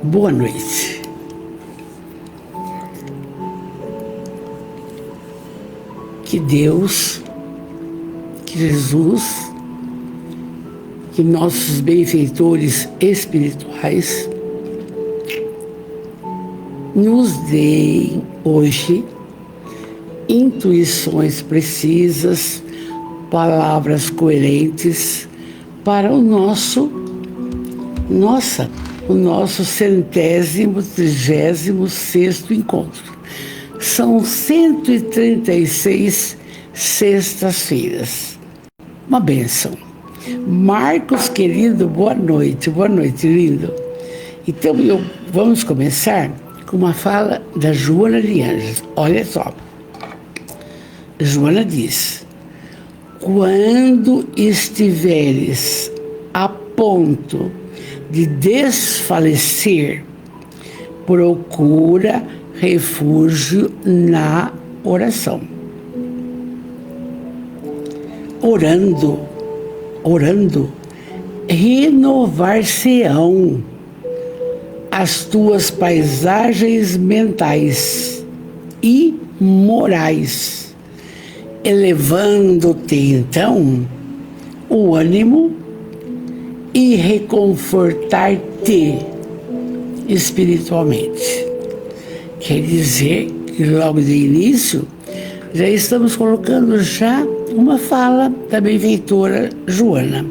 Boa noite. Que Deus, que Jesus, que nossos benfeitores espirituais nos deem hoje intuições precisas, palavras coerentes para o nosso 136º encontro. São 136 sextas-feiras. Uma bênção. Marcos, querido, boa noite, lindo. Então, vamos começar com uma fala da Joana de Ângeles. Olha só. Joana diz: quando estiveres a ponto de desfalecer, procura refúgio na oração. Orando, renovar-se-ão as tuas paisagens mentais e morais, elevando-te então o ânimo e reconfortar-te espiritualmente. Quer dizer que logo de início já estamos colocando já uma fala da benfeitora Joana,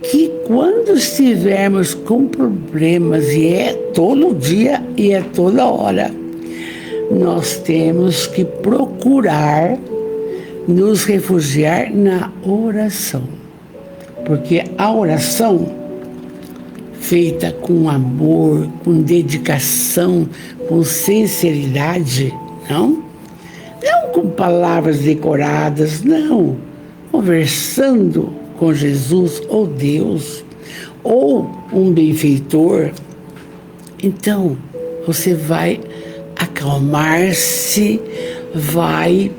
que quando estivermos com problemas, e é todo dia e é toda hora, nós temos que procurar nos refugiar na oração. Porque a oração, feita com amor, com dedicação, com sinceridade, não com palavras decoradas, não, conversando com Jesus ou Deus ou um benfeitor, então você vai acalmar-se, vai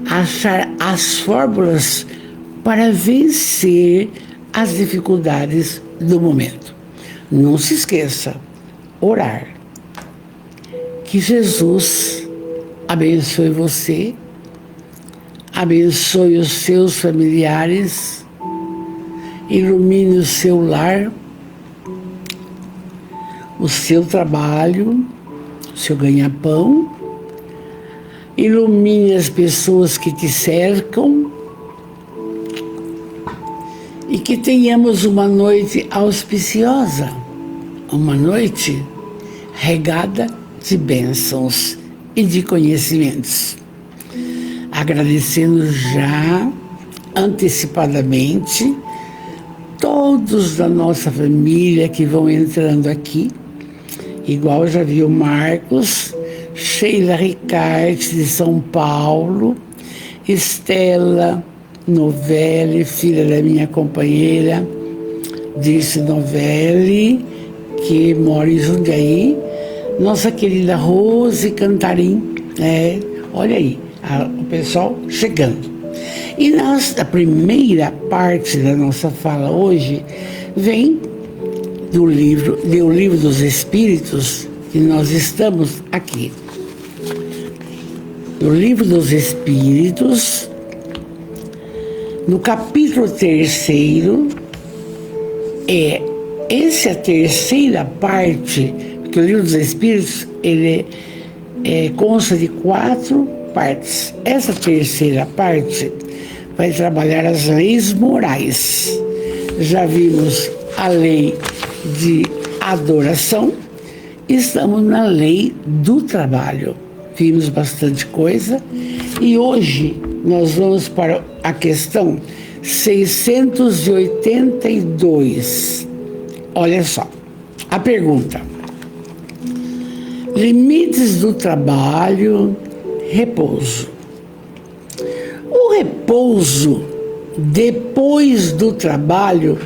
achar as fórmulas para vencer as dificuldades do momento. Não se esqueça, orar. Que Jesus abençoe você, abençoe os seus familiares, ilumine o seu lar, o seu trabalho, o seu ganha-pão, ilumine as pessoas que te cercam e que tenhamos uma noite auspiciosa, uma noite regada de bênçãos e de conhecimentos. Agradecendo já antecipadamente todos da nossa família que vão entrando aqui, igual já viu Marcos, Sheila Ricarte de São Paulo, Estela Novelli, filha da minha companheira Dirce Novelli, que mora em Jundiaí, nossa querida Rose Cantarim, olha aí, o pessoal chegando. E a primeira parte da nossa fala hoje vem do livro dos Espíritos, que nós estamos aqui. Do livro dos Espíritos, no capítulo 3º, essa é a terceira parte, porque o livro dos Espíritos, ele consta de 4 partes. Essa terceira parte vai trabalhar as leis morais. Já vimos a lei de adoração, estamos na lei do trabalho. Vimos bastante coisa e hoje nós vamos para a questão 682. Olha só, a pergunta: limites do trabalho, repouso. O repouso depois do trabalho,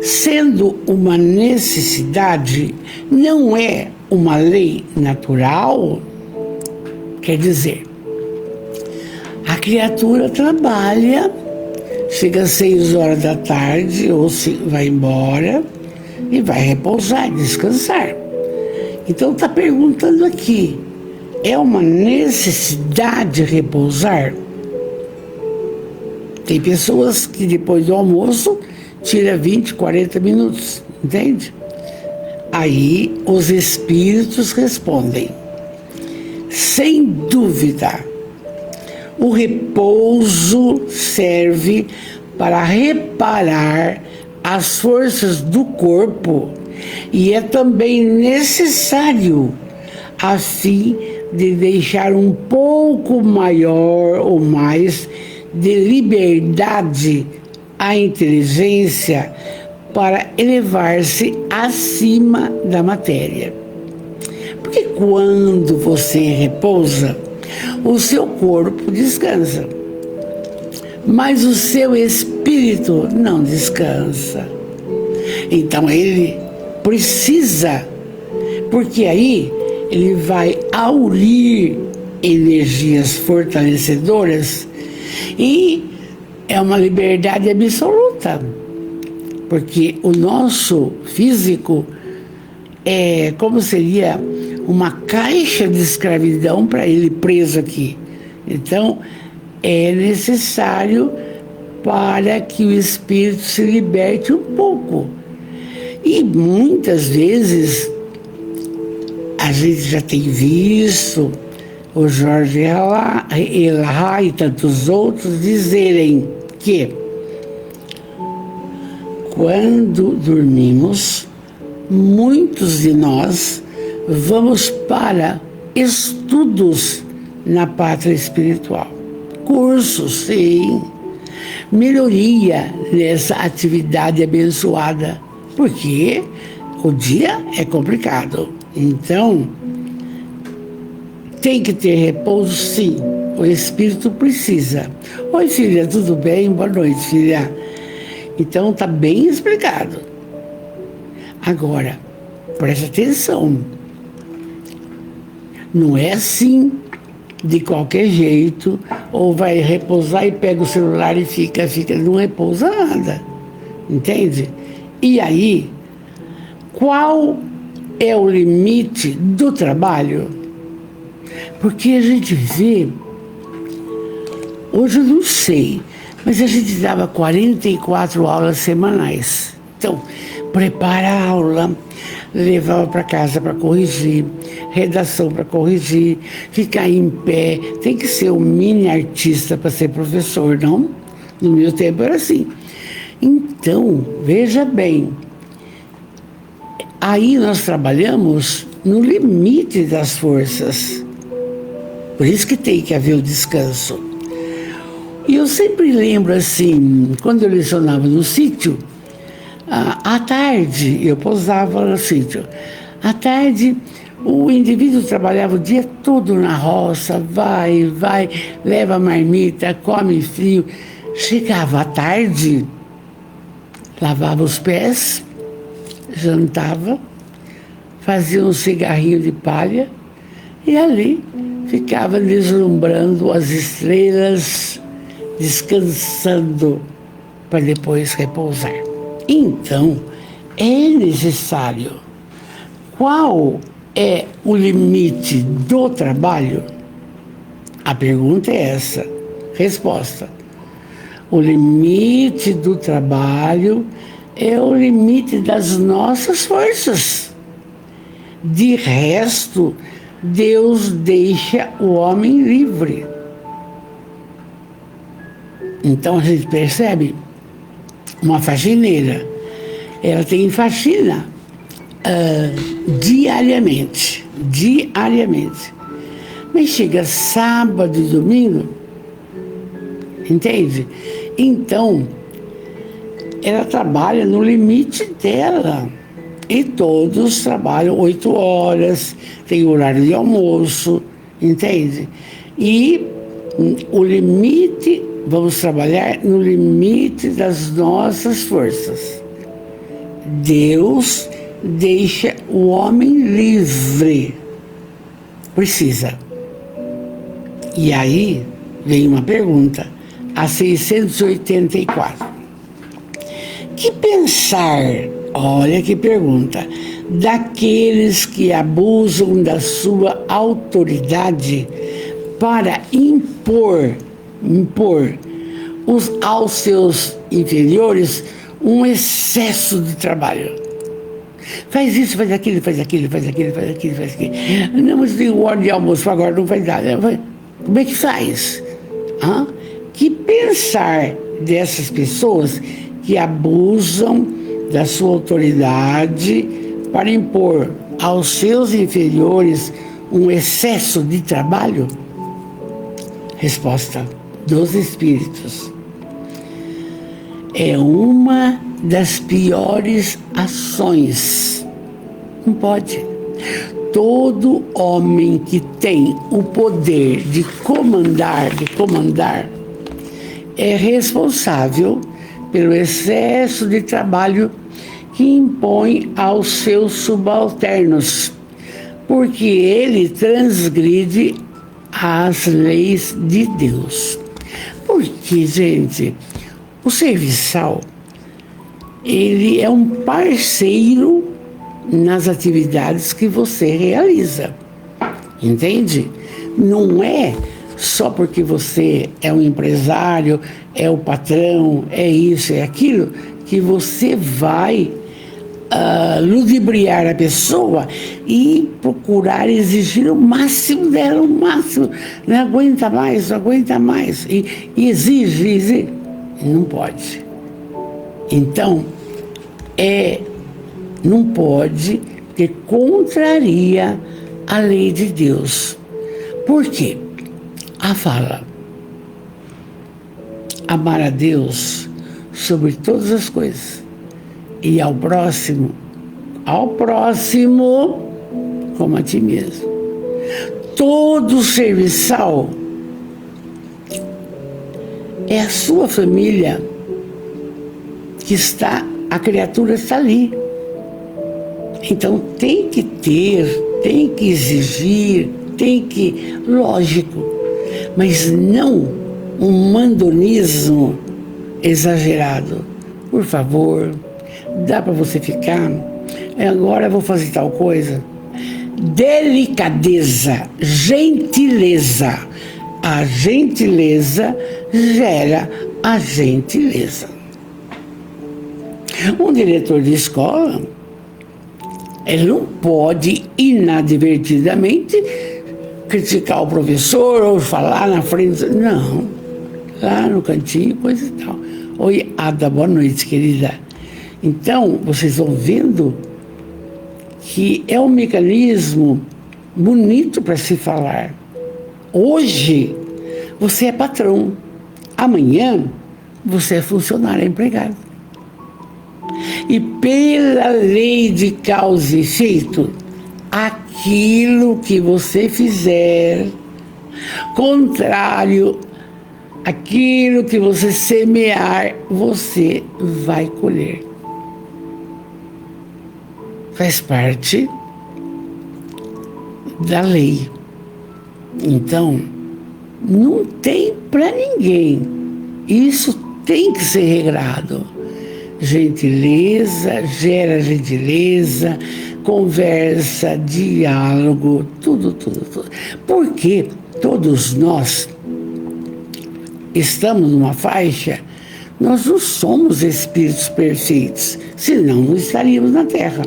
sendo uma necessidade, não é uma lei natural? Quer dizer, a criatura trabalha, chega às 6 horas da tarde, ou se vai embora, e vai repousar, descansar. Então está perguntando aqui, é uma necessidade repousar? Tem pessoas que depois do almoço tira 20, 40 minutos, entende? Aí os espíritos respondem, sem dúvida, o repouso serve para reparar as forças do corpo e é também necessário a fim de deixar um pouco maior ou mais de liberdade à inteligência para elevar-se acima da matéria. Porque quando você repousa, o seu corpo descansa, mas o seu espírito não descansa. Então ele precisa, porque aí ele vai aurir energias fortalecedoras e é uma liberdade absoluta, porque o nosso físico é como seria uma caixa de escravidão para ele preso aqui. Então é necessário para que o espírito se liberte um pouco. E muitas vezes a gente já tem visto o Jorge Elahá e tantos outros dizerem que quando dormimos, muitos de nós vamos para estudos na pátria espiritual. Cursos, sim. Melhoria nessa atividade abençoada, porque o dia é complicado. Então, tem que ter repouso, sim. O espírito precisa. Oi, filha, tudo bem? Boa noite, filha. Então, está bem explicado. Agora, preste atenção. Não é assim, de qualquer jeito, ou vai repousar e pega o celular e fica, não repousa nada. Entende? E aí, qual é o limite do trabalho? Porque a gente vê, hoje eu não sei, mas a gente dava 44 aulas semanais. Então, prepara a aula, levava para casa para corrigir, redação para corrigir, ficar em pé. Tem que ser um mini artista para ser professor, não? No meu tempo era assim. Então, veja bem, aí nós trabalhamos no limite das forças. Por isso que tem que haver o descanso. E eu sempre lembro assim, quando eu lecionava no sítio, à tarde, eu pousava no sítio. À tarde, o indivíduo trabalhava o dia todo na roça, vai, leva marmita, come frio. Chegava à tarde, lavava os pés, jantava, fazia um cigarrinho de palha e ali ficava deslumbrando as estrelas, descansando para depois repousar. Então, é necessário. Qual é o limite do trabalho? A pergunta é essa. Resposta. O limite do trabalho é o limite das nossas forças. De resto, Deus deixa o homem livre. Então a gente percebe, uma faxineira, ela tem faxina diariamente. Mas chega sábado e domingo, entende? Então, ela trabalha no limite dela. E todos trabalham 8 horas, tem horário de almoço, entende? E o limite, vamos trabalhar no limite das nossas forças. Deus deixa o homem livre. Precisa. E aí vem uma pergunta, a 684. Que pensar Olha que pergunta. Daqueles que abusam da sua autoridade para impor aos seus inferiores um excesso de trabalho. Faz isso, faz aquilo, faz aquilo, faz aquilo, faz aquilo, faz aquilo. Não, mas tem hora de almoço agora, não faz nada. Como é que faz? Que pensar dessas pessoas que abusam da sua autoridade para impor aos seus inferiores um excesso de trabalho? Resposta dos Espíritos. É uma das piores ações. Não pode. Todo homem que tem o poder de comandar, é responsável pelo excesso de trabalho que impõe aos seus subalternos, porque ele transgride as leis de Deus. Porque, gente, o serviçal, ele é um parceiro nas atividades que você realiza, entende? Não é só porque você é um empresário, é o patrão, é isso, é aquilo, que você vai ludibriar a pessoa e procurar exigir o máximo dela, o máximo. Não aguenta mais, não aguenta mais. E exige. Não pode. Então, não pode, porque contraria a lei de Deus. Por quê? A fala: amar a Deus sobre todas as coisas e ao próximo como a ti mesmo. Todo serviçal é a sua família que está, a criatura está ali. Então tem que ter, tem que exigir, lógico, mas não um mandonismo exagerado. Por favor, dá para você ficar? Agora eu vou fazer tal coisa. Delicadeza, gentileza. A gentileza gera a gentileza. Um diretor de escola, ele não pode inadvertidamente criticar o professor ou falar na frente. Não, lá no cantinho, coisa e tal. Oi, Ada, boa noite, querida. Então, vocês vão vendo que é um mecanismo bonito para se falar. Hoje, você é patrão. Amanhã, você é funcionário, é empregado. E pela lei de causa e efeito, aquilo que você fizer, contrário àquilo que você semear, você vai colher. Faz parte da lei. Então, não tem para ninguém. Isso tem que ser regrado. Gentileza gera gentileza, conversa, diálogo, tudo. Porque todos nós estamos numa faixa, nós não somos espíritos perfeitos, senão não estaríamos na Terra.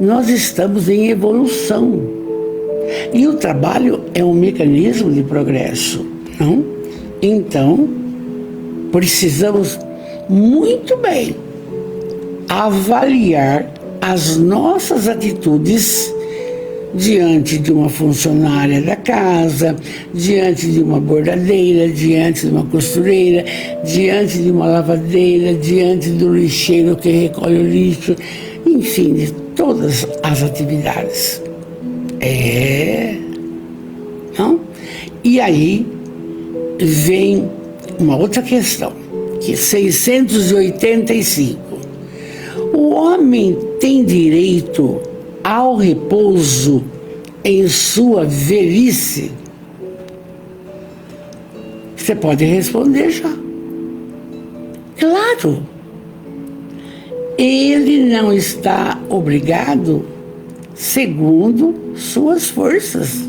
Nós estamos em evolução. E o trabalho é um mecanismo de progresso, não? Então, precisamos muito bem avaliar as nossas atitudes diante de uma funcionária da casa, diante de uma bordadeira, diante de uma costureira, diante de uma lavadeira, diante do lixeiro que recolhe o lixo, enfim, de todas as atividades. Não? E aí vem uma outra questão, que é 685. O homem tem direito ao repouso em sua velhice? Você pode responder já. Claro. ele não está obrigado segundo suas forças.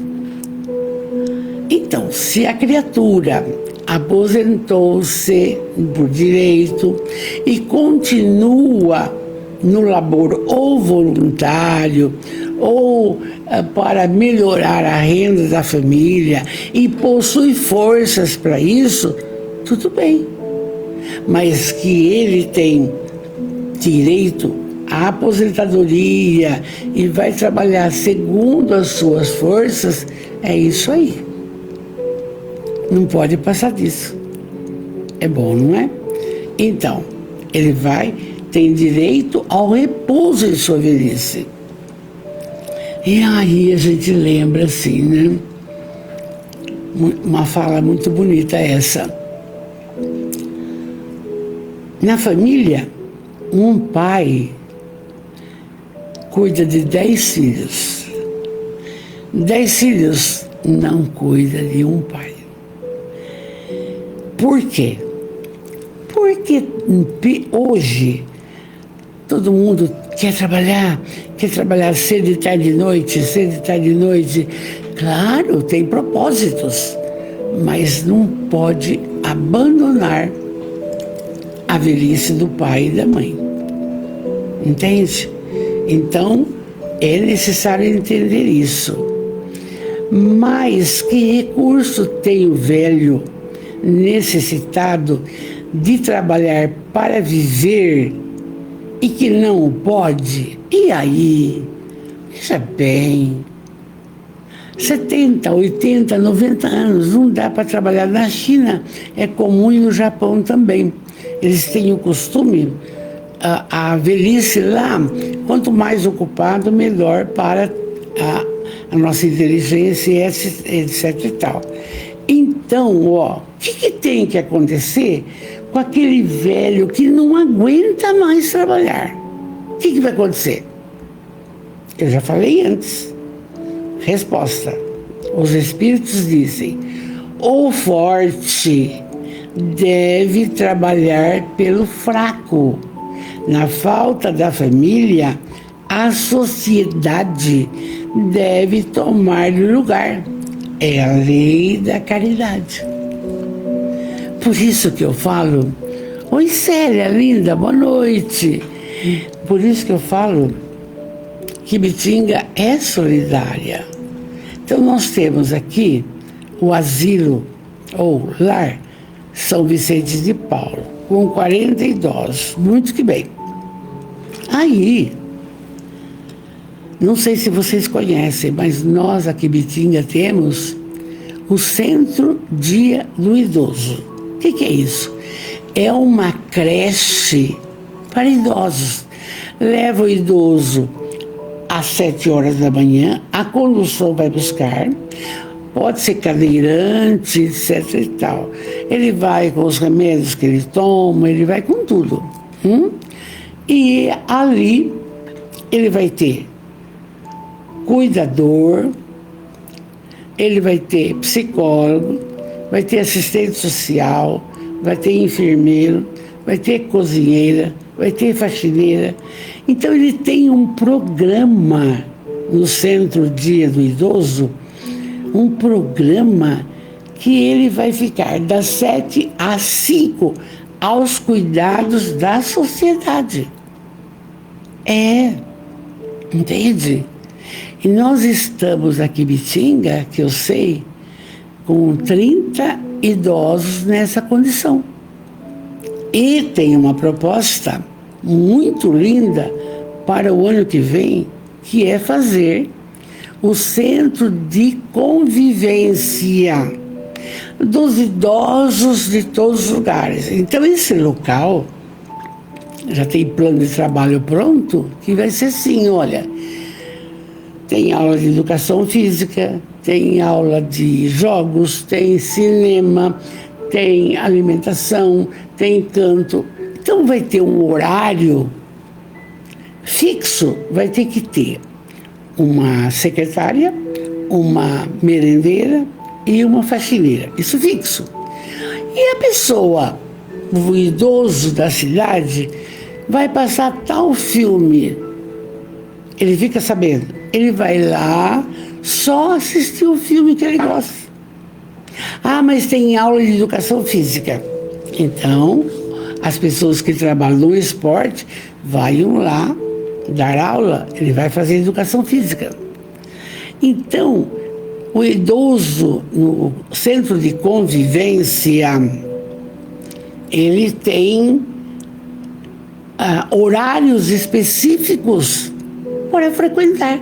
Então, se a criatura aposentou-se por direito e continua no labor ou voluntário ou para melhorar a renda da família e possui forças para isso, tudo bem. Mas que ele tem direito à aposentadoria e vai trabalhar segundo as suas forças, é isso aí. Não pode passar disso. É bom, não é? Então, ele tem direito ao repouso em sua velhice. E aí a gente lembra assim, né? Uma fala muito bonita essa. Na família, um pai cuida de 10 filhos. 10 filhos não cuida de um pai. Por quê? Porque hoje todo mundo quer trabalhar cedo e tarde de noite, cedo e tarde de noite. Claro, tem propósitos, mas não pode abandonar a velhice do pai e da mãe. Entende? Então, é necessário entender isso. Mas que recurso tem o velho necessitado de trabalhar para viver e que não pode? E aí? Veja bem, 70, 80, 90 anos, não dá para trabalhar. Na China é comum e no Japão também. Eles têm o costume, a velhice lá, quanto mais ocupado, melhor para a nossa inteligência, etc e tal. Então, o que tem que acontecer com aquele velho que não aguenta mais trabalhar? O que vai acontecer? Eu já falei antes. Resposta. Os espíritos dizem: o forte deve trabalhar pelo fraco. Na falta da família, a sociedade deve tomar lugar. É a lei da caridade. Por isso que eu falo: oi, Célia, linda, boa noite. Por isso que eu falo que Ibitinga é solidária. Então nós temos aqui o asilo, ou lar, São Vicente de Paulo, com 40 idosos, muito que bem. Aí, não sei se vocês conhecem, mas nós aqui em Ibitinga temos o Centro Dia do Idoso. O que é isso? É uma creche para idosos. Leva o idoso às 7 horas da manhã, a condução vai buscar, pode ser cadeirante, etc e tal. Ele vai com os remédios que ele toma, ele vai com tudo. E ali ele vai ter cuidador, ele vai ter psicólogo, vai ter assistente social, vai ter enfermeiro, vai ter cozinheira, vai ter faxineira. Então ele tem um programa no Centro Dia do Idoso, um programa que ele vai ficar das 7 às 5 aos cuidados da sociedade. Entende? E nós estamos aqui em Ibitinga, que eu sei, com 30 idosos nessa condição. E tem uma proposta muito linda para o ano que vem, que é fazer o centro de convivência dos idosos de todos os lugares. Então esse local já tem plano de trabalho pronto, que vai ser assim, olha, tem aula de educação física, tem aula de jogos, tem cinema, tem alimentação, tem canto. Então vai ter um horário fixo, vai ter que ter uma secretária, uma merendeira e uma faxineira. Isso fixo. E a pessoa, o idoso da cidade, vai passar tal filme. Ele fica sabendo. Ele vai lá só assistir o filme que ele gosta. Ah, mas tem aula de educação física. Então, as pessoas que trabalham no esporte vão lá dar aula. Ele vai fazer educação física. Então, o idoso no centro de convivência, ele tem horários específicos para frequentar.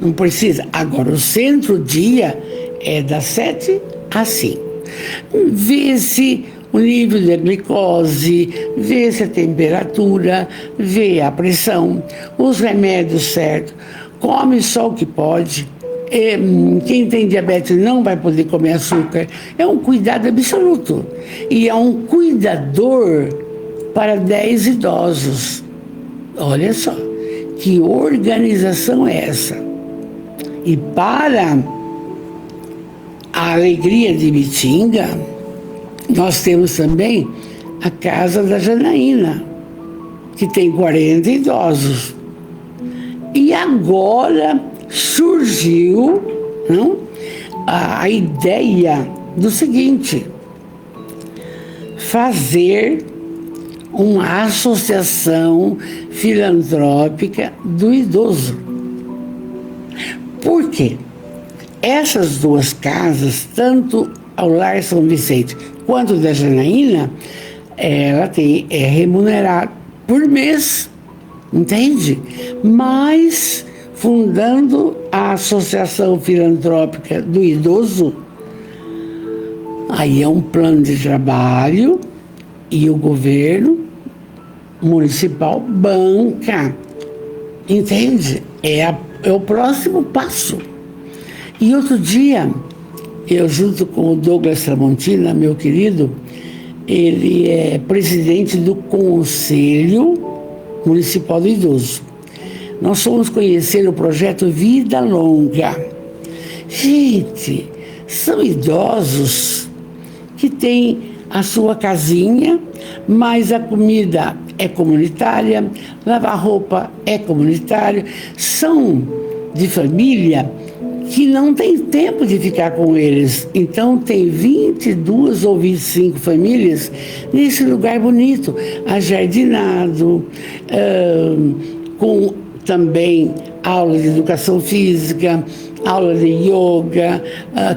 Não precisa. Agora, o centro-dia é das 7 às 5. Vê-se o nível de glicose, vê-se a temperatura, vê a pressão, os remédios certos, come só o que pode. Quem tem diabetes não vai poder comer açúcar. É um cuidado absoluto. E é um cuidador para 10 idosos. Olha só, que organização é essa? E para a alegria de Ibitinga, nós temos também a Casa da Janaína, que tem 40 idosos. E agora surgiu, não, a ideia do seguinte: fazer uma associação filantrópica do idoso. Por quê? Essas duas casas, tanto ao Lar São Vicente quanto da Janaína, ela é remunerada por mês, entende? Mas, fundando a Associação Filantrópica do Idoso, aí é um plano de trabalho e o governo municipal banca, entende? É o próximo passo. E outro dia, eu junto com o Douglas Tramontina, meu querido, ele é presidente do Conselho Municipal do Idoso. Nós fomos conhecer o projeto Vida Longa. Gente, são idosos que têm a sua casinha, mas a comida é comunitária, lavar roupa é comunitário, são de família que não tem tempo de ficar com eles. Então tem 22 ou 25 famílias nesse lugar bonito, ajardinado, com também aula de educação física, aula de yoga,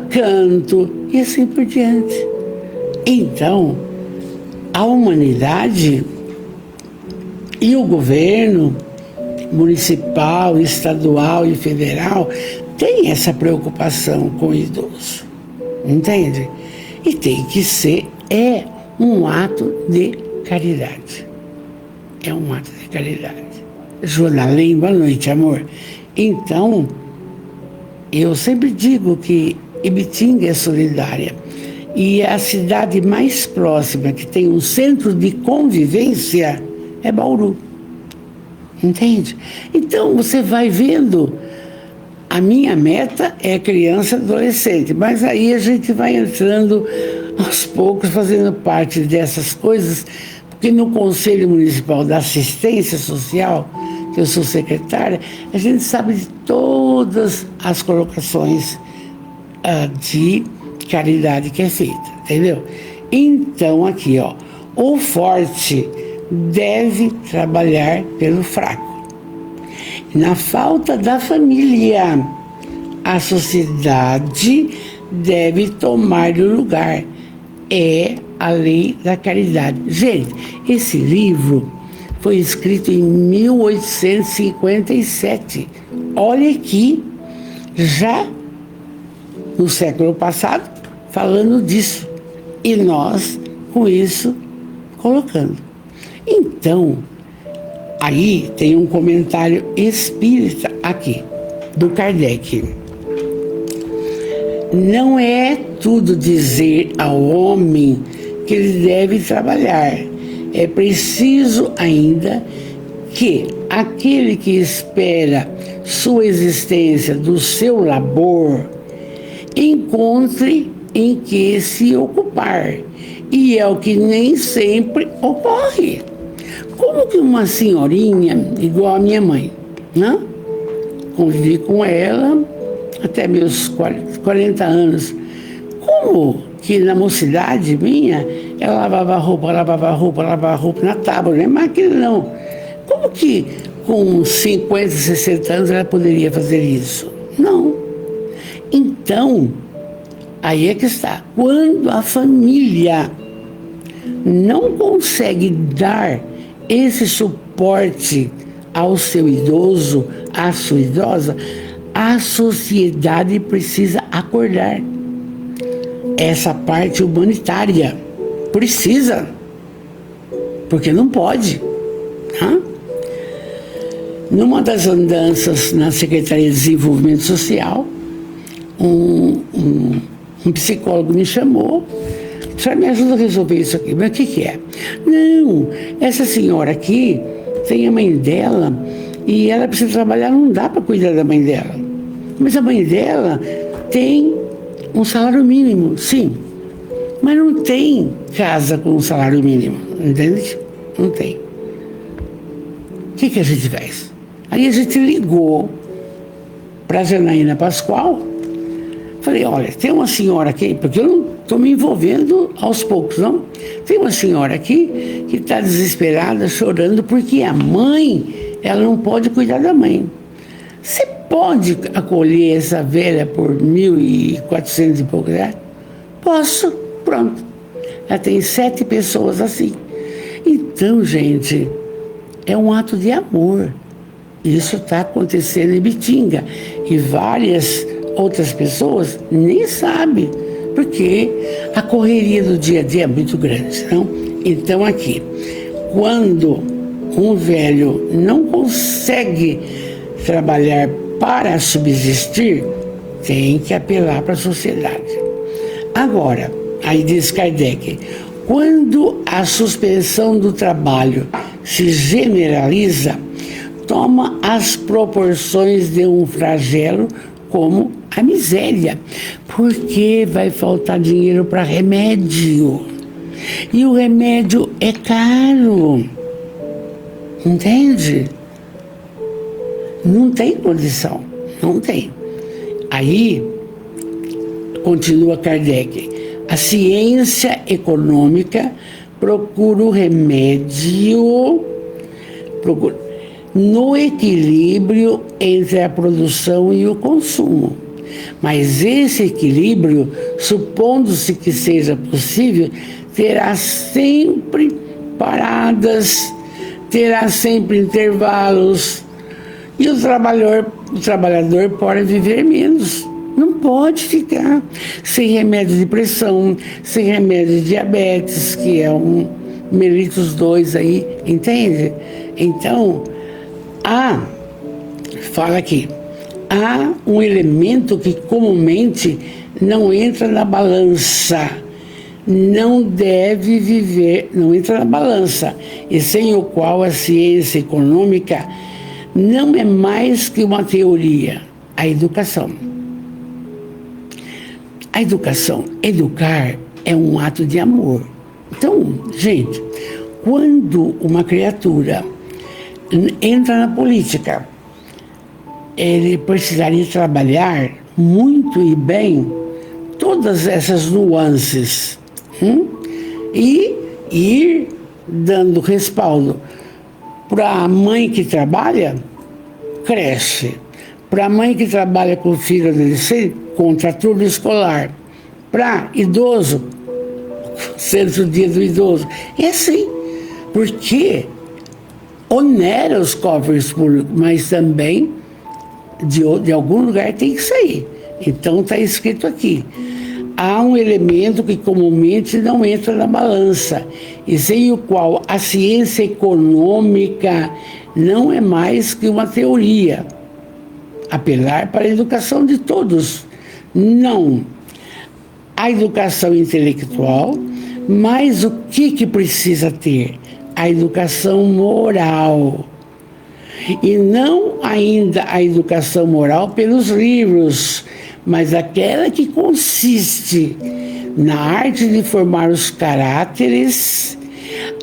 canto e assim por diante. Então, a humanidade e o governo municipal, estadual e federal tem essa preocupação com o idoso, entende? E tem que ser, um ato de caridade. É um ato de caridade. Joana Lem, boa noite, amor. Então, eu sempre digo que Ibitinga é solidária. E a cidade mais próxima que tem um centro de convivência é Bauru. Entende? Então, você vai vendo. A minha meta é criança e adolescente, mas aí a gente vai entrando aos poucos, fazendo parte dessas coisas, porque no Conselho Municipal da Assistência Social, que eu sou secretária, a gente sabe de todas as colocações de caridade que é feita, entendeu? Então, aqui, ó, o forte deve trabalhar pelo fraco. Na falta da família, a sociedade deve tomar o lugar. É a lei da caridade. Gente, esse livro foi escrito em 1857. Olha aqui, já no século passado, falando disso. E nós, com isso, colocando. Então, aí tem um comentário espírita aqui, do Kardec. Não é tudo dizer ao homem que ele deve trabalhar. É preciso ainda que aquele que espera sua existência do seu labor encontre em que se ocupar. E é o que nem sempre ocorre. como que uma senhorinha igual a minha mãe, né? Convivi com ela até meus 40 anos. Como que na mocidade minha, ela lavava roupa na tábua, não é máquina não. Como que com 50, 60 anos ela poderia fazer isso? Não. Então, aí é que está. Quando a família não consegue dar esse suporte ao seu idoso, à sua idosa, a sociedade precisa acordar. Essa parte humanitária precisa, porque não pode. Tá? Numa das andanças na Secretaria de Desenvolvimento Social, um psicólogo me chamou, só me ajuda a resolver isso aqui. Mas o que é? Não, essa senhora aqui tem a mãe dela e ela precisa trabalhar, não dá para cuidar da mãe dela. Mas a mãe dela tem um salário mínimo, sim, mas não tem casa com um salário mínimo, entende? Não tem. O que a gente faz? Aí a gente ligou para a Janaína Pascoal. Falei, olha, tem uma senhora aqui, porque eu não estou me envolvendo aos poucos, não. Tem uma senhora aqui que está desesperada, chorando, porque a mãe, ela não pode cuidar da mãe. Você pode acolher essa velha por 1.400 e pouco reais? Posso, pronto. Ela tem 7 pessoas assim. Então, gente, é um ato de amor. Isso está acontecendo em Bitinga. E várias outras pessoas nem sabem, porque a correria do dia a dia é muito grande, não? Então aqui, quando um velho não consegue trabalhar para subsistir, tem que apelar para a sociedade. Agora, aí diz Kardec, quando a suspensão do trabalho se generaliza, toma as proporções de um flagelo como a miséria, porque vai faltar dinheiro para remédio. E o remédio é caro. Entende? Não tem condição. Não tem. Aí, continua Kardec, a ciência econômica procura o remédio, no equilíbrio entre a produção e o consumo. Mas esse equilíbrio, supondo-se que seja possível, terá sempre paradas, terá sempre intervalos, e o trabalhador pode viver menos. Não pode ficar sem remédio de pressão, sem remédio de diabetes, que é um mellitus 2 aí, entende? Então, fala aqui, há um elemento que comumente não entra na balança, não entra na balança, e sem o qual a ciência econômica não é mais que uma teoria, a educação. A educação, educar é um ato de amor. Então, gente, quando uma criatura entra na política, ele precisaria trabalhar muito e bem todas essas nuances e ir dando respaldo para a mãe que trabalha, creche. Para a mãe que trabalha com o filho adolescente, contraturno escolar. Para idoso, centro dia do idoso. É assim, porque onera os cofres públicos, mas também de algum lugar tem que sair. Então está escrito aqui, há um elemento que comumente não entra na balança, e sem o qual a ciência econômica não é mais que uma teoria. Apelar para a educação de todos. Não. A educação intelectual, mas o que precisa ter? A educação moral. E não ainda a educação moral pelos livros, mas aquela que consiste na arte de formar os caráteres,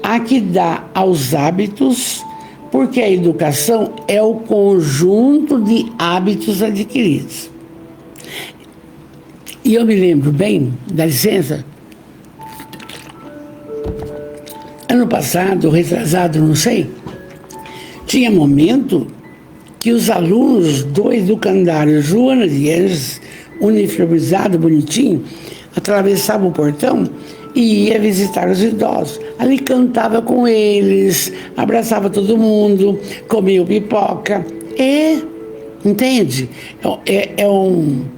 a que dá aos hábitos, porque a educação é o conjunto de hábitos adquiridos. E eu me lembro bem, dá licença, ano passado, retrasado, não sei, tinha momento que os alunos do educandário Joana de Anjos, uniformizado, bonitinho, atravessavam o portão e ia visitar os idosos. Ali cantava com eles, abraçava todo mundo, comia pipoca. Entende?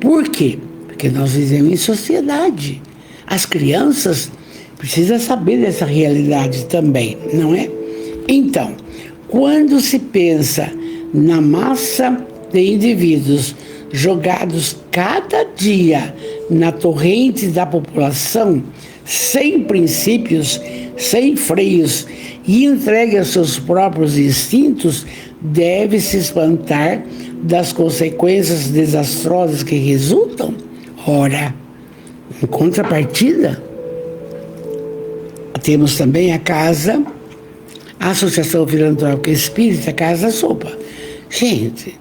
Por quê? Porque nós vivemos em sociedade. As crianças precisam saber dessa realidade também, não é? Então, quando se pensa na massa de indivíduos jogados cada dia na torrente da população, sem princípios, sem freios e entregue aos seus próprios instintos, deve se espantar das consequências desastrosas que resultam. Ora, em contrapartida, temos também a Associação Filantrópica Espírita Casa Sopa. Gente,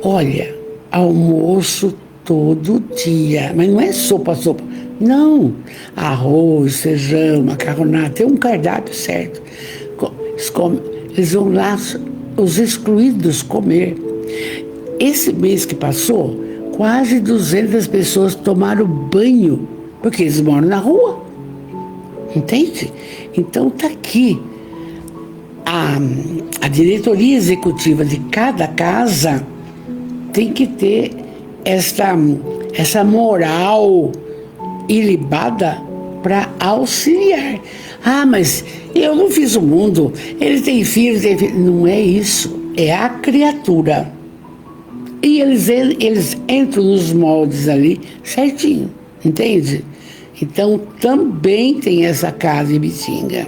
olha, almoço todo dia, mas não é sopa. Não, arroz, feijão, macarronada, tem um cardápio certo. Eles vão lá, os excluídos, comer. Esse mês que passou, quase 200 pessoas tomaram banho, porque eles moram na rua. Entende? Então está aqui. A diretoria executiva de cada casa tem que ter essa moral ilibada para auxiliar. Mas eu não fiz o mundo, ele tem filhos, não é isso, é a criatura. E eles entram nos moldes ali certinho, entende? Então também tem essa casa em Bitinga,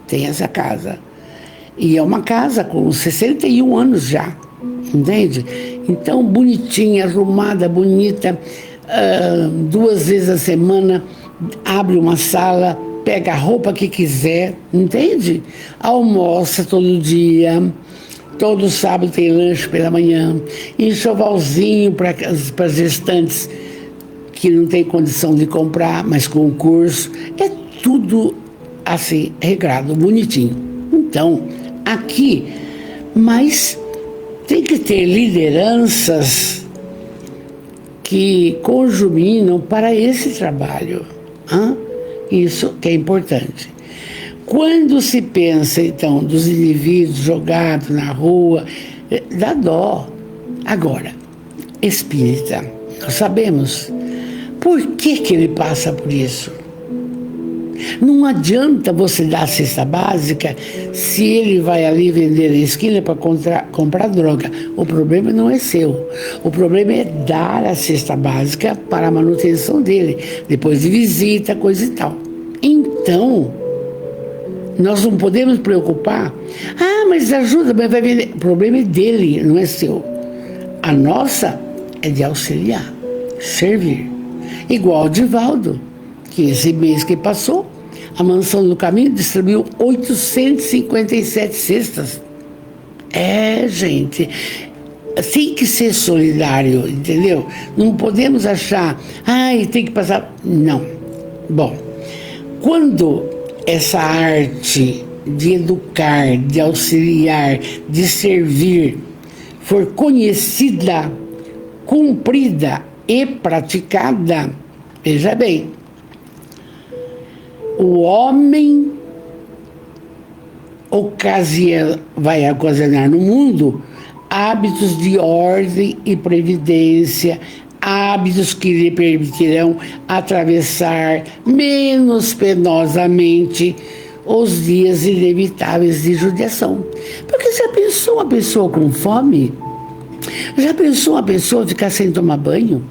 tem essa casa. E é uma casa com 61 anos já, entende? Então, bonitinha, arrumada, bonita, 2 vezes a semana, abre uma sala, pega a roupa que quiser, entende? Almoça todo dia, todo sábado tem lanche pela manhã, enxovalzinho para as gestantes que não tem condição de comprar, mas com o curso, é tudo assim, regrado, bonitinho. Então, aqui, mas tem que ter lideranças que conjuminam para esse trabalho. Isso que é importante. Quando se pensa, então, dos indivíduos jogados na rua, dá dó. Agora, espírita, nós sabemos por que ele passa por isso. Não adianta você dar a cesta básica se ele vai ali vender na esquina para comprar droga. O problema não é seu. O problema é dar a cesta básica para a manutenção dele, depois de visita, coisa e tal. Então, nós não podemos preocupar. Mas ajuda, mas vai vender. O problema é dele, não é seu. A nossa é de auxiliar, servir. Igual o Divaldo, que esse mês que passou, a Mansão do Caminho distribuiu 857 cestas. Gente, tem que ser solidário, entendeu? Não podemos achar, tem que passar. Não. Bom, quando essa arte de educar, de auxiliar, de servir for conhecida, cumprida e praticada, veja bem, o homem vai ocasionar no mundo hábitos de ordem e previdência, hábitos que lhe permitirão atravessar menos penosamente os dias inevitáveis de judiação. Porque já pensou uma pessoa com fome? Já pensou uma pessoa ficar sem tomar banho?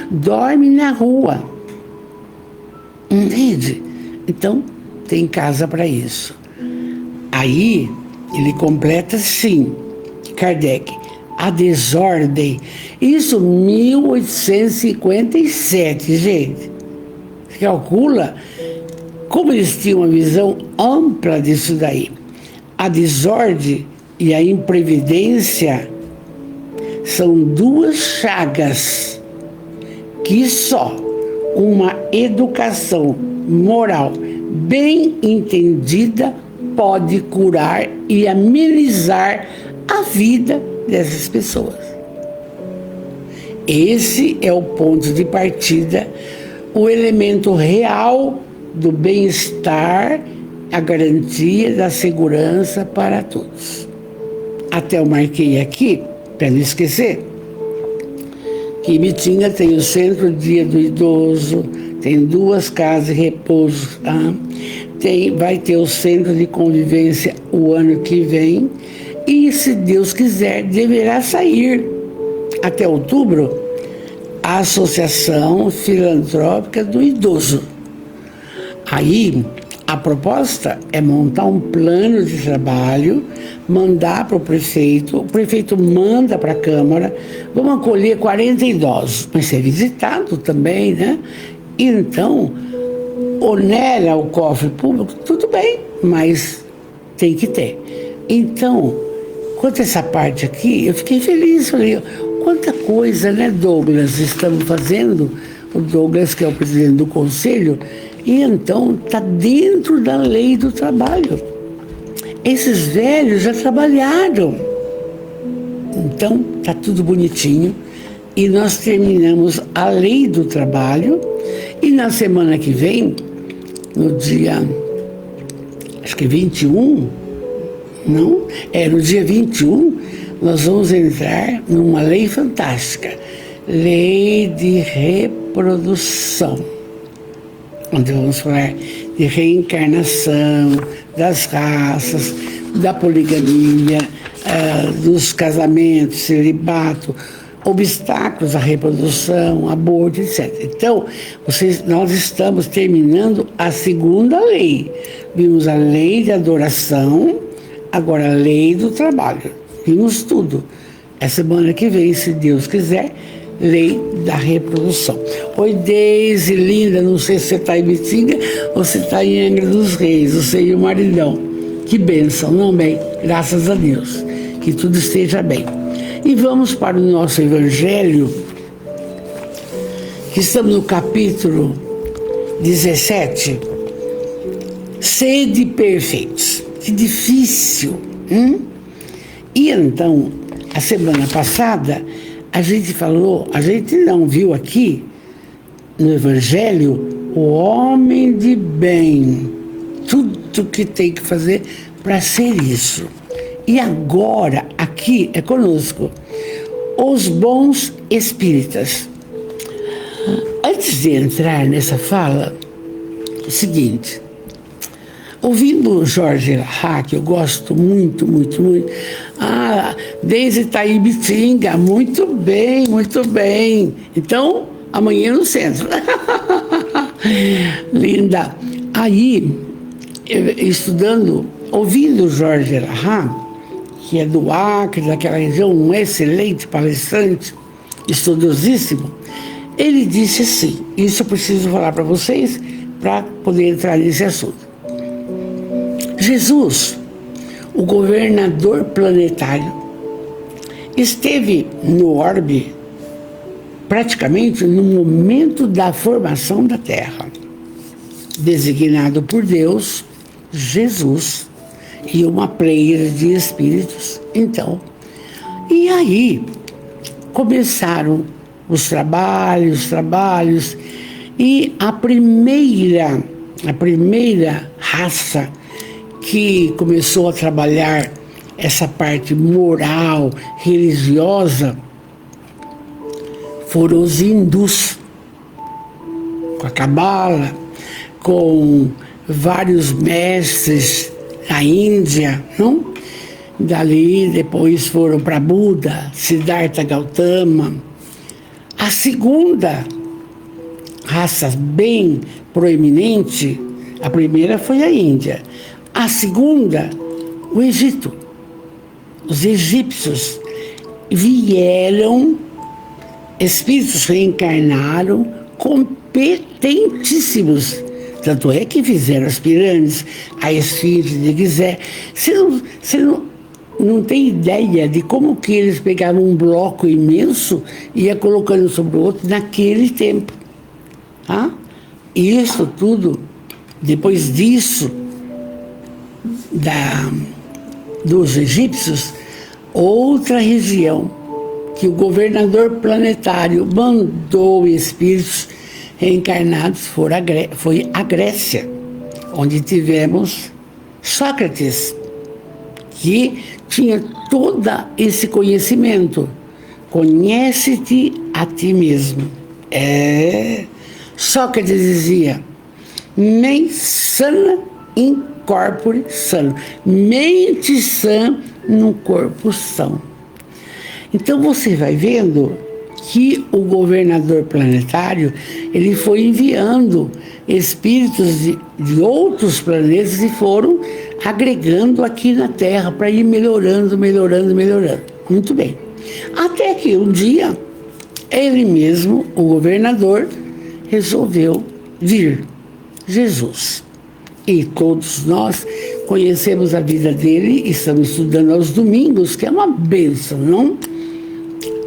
Dorme na rua. Entende? Então, tem casa para isso. Aí, ele completa, sim, Kardec, a desordem. Isso 1857, gente. Você calcula Como eles tinham uma visão ampla disso daí, a desordem e a imprevidência são duas chagas que só uma educação moral bem entendida pode curar e amenizar a vida dessas pessoas. Esse é o ponto de partida, o elemento real do bem-estar, a garantia da segurança para todos. Até eu marquei aqui, para não esquecer, que Ibitinga tem o Centro Dia do Idoso, tem 2 casas de repouso, tá? Vai ter o Centro de Convivência o ano que vem e, se Deus quiser, deverá sair até outubro a Associação Filantrópica do Idoso. Aí, a proposta é montar um plano de trabalho, mandar para o prefeito manda para a Câmara, vamos acolher 40 idosos, mas ser visitado também, né? Então, onera o cofre público, tudo bem, mas tem que ter. Então, quanto a essa parte aqui, eu fiquei feliz, falei, quanta coisa, né, Douglas, estamos fazendo, o Douglas que é o presidente do conselho, e então está dentro da lei do trabalho. Esses velhos já trabalharam. Então, está tudo bonitinho. E nós terminamos a lei do trabalho. E na semana que vem, no dia, acho que 21, não? No dia 21, nós vamos entrar numa lei fantástica. Lei de reprodução. Onde vamos falar de reencarnação, das raças, da poligamia, dos casamentos, celibato, obstáculos à reprodução, aborto, etc. Então, nós estamos terminando a segunda lei. Vimos a lei de adoração, agora a lei do trabalho. Vimos tudo. A semana que vem, se Deus quiser, lei da reprodução. Oi, Deise, linda, não sei se você está em Ibitinga ou se está em Angra dos Reis, você e o maridão. Que bênção, não bem? Graças a Deus. Que tudo esteja bem. E vamos para o nosso evangelho, que estamos no capítulo 17. Sede perfeitos. Que difícil, E então, a semana passada, a gente não viu aqui no Evangelho o homem de bem, tudo que tem que fazer para ser isso. E agora, aqui é conosco, os bons espíritas. Antes de entrar nessa fala, o seguinte, ouvindo Jorge Elahá, que eu gosto muito, muito, muito. Desde Itaibitinga, muito bem, muito bem. Então, amanhã no centro. Linda. Aí, estudando, ouvindo Jorge Elahá, que é do Acre, daquela região, um excelente palestrante, estudiosíssimo, ele disse assim, isso eu preciso falar para vocês, para poder entrar nesse assunto. Jesus, o governador planetário, esteve no orbe praticamente no momento da formação da Terra, designado por Deus, Jesus e uma pleia de espíritos. Então, e aí começaram os trabalhos, e a primeira raça que começou a trabalhar essa parte moral, religiosa, foram os hindus, com a Cabala, com vários mestres da Índia, não? Dali depois foram para Buda, Siddhartha Gautama. A segunda raça bem proeminente, a primeira foi a Índia. A segunda, o Egito. Os egípcios vieram, espíritos reencarnaram, competentíssimos, Tanto é que fizeram as pirâmides, a esfinge de Gizé. Você não tem ideia de como que eles pegavam um bloco imenso e ia colocando sobre o outro naquele tempo. Tá? E isso tudo, depois disso, dos egípcios, outra região que o governador planetário mandou espíritos reencarnados foi a Grécia, onde tivemos Sócrates, que tinha todo esse conhecimento. Conhece-te a ti mesmo. Sócrates dizia, mens sana in corpore sano. Mente sã no corpo são. Então você vai vendo que o governador planetário, ele foi enviando espíritos de outros planetas e foram agregando aqui na Terra para ir melhorando. Muito bem. Até que um dia, ele mesmo, o governador, resolveu vir, Jesus. E todos nós conhecemos a vida dele e estamos estudando aos domingos, que é uma bênção, não?